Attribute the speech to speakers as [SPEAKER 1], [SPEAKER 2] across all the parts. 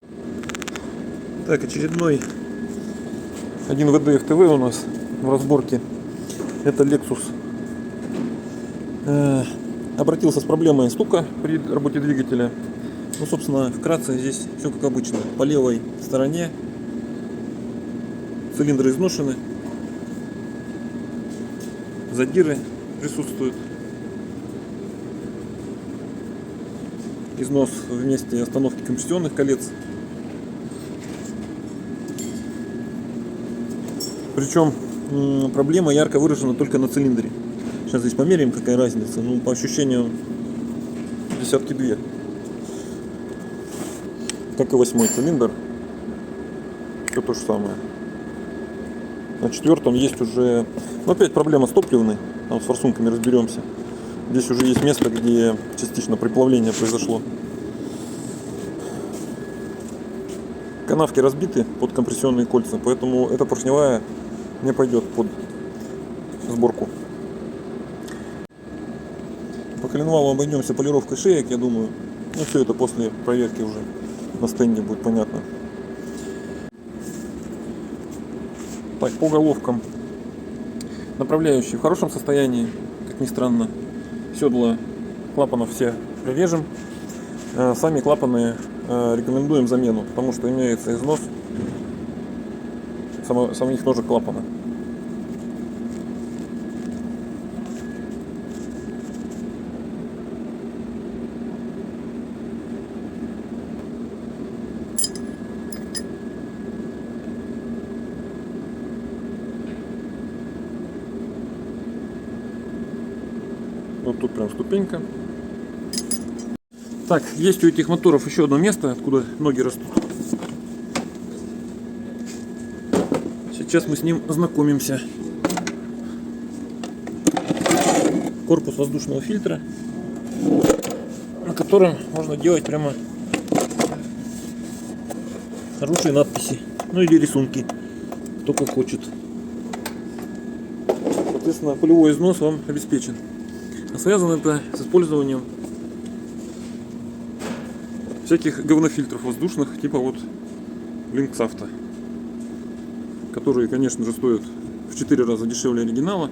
[SPEAKER 1] Так, очередной 1WD FTV у нас в разборке. Это Lexus. Обратился с проблемой стука при работе двигателя. Ну, собственно, вкратце здесь все как обычно. По левой стороне цилиндры изношены, задиры присутствуют, износ в месте остановки компрессионных колец. Причем проблема ярко выражена только на цилиндре. Сейчас здесь померяем, какая разница. Ну, по ощущению, десятки две. Как и 8-й цилиндр. Все то же самое. На 4-м есть уже... Ну, опять проблема с топливной. Там с форсунками разберемся. Здесь уже есть место, где частично приплавление произошло. Канавки разбиты под компрессионные кольца, поэтому эта поршневая не пойдет под сборку. По коленвалу обойдемся полировкой шеек, я думаю. Ну, все это после проверки уже на стенде будет понятно. Так, по головкам. Направляющие в хорошем состоянии, как ни странно. Седла клапанов все прирежем. Сами клапаны рекомендуем замену, потому что имеется износ самих ножек клапана. Вот тут прям ступенька. Так, есть у этих моторов еще одно место, откуда ноги растут. Сейчас мы с ним ознакомимся. Корпус воздушного фильтра, на котором можно делать прямо хорошие надписи. Ну или рисунки, кто как хочет. Соответственно, пулевой износ вам обеспечен. А связано это с использованием всяких говнофильтров воздушных, типа вот Lynx Auto, которые, конечно же, стоят в 4 раза дешевле оригинала,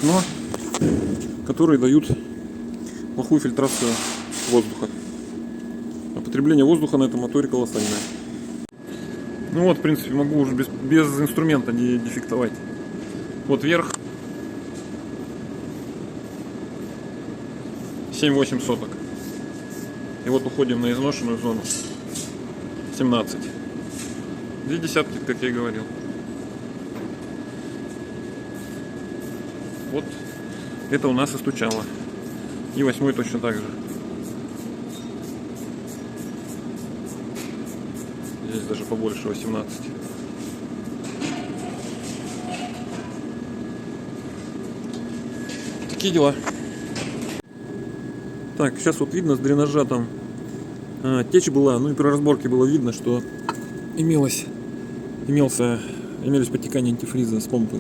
[SPEAKER 1] но которые дают плохую фильтрацию воздуха. А потребление воздуха на этом моторе колоссальное. Ну вот, в принципе, могу уже без инструмента дефектовать. Вот вверх 7-8 соток. И вот уходим на изношенную зону 17. 2 десятки, как я и говорил. Вот это у нас и стучало. И 8-й точно так же. Здесь даже побольше, 18. Такие дела. Так, сейчас вот видно с дренажа там течь была, ну и при разборке было видно, что имелись подтекания антифриза с помпы.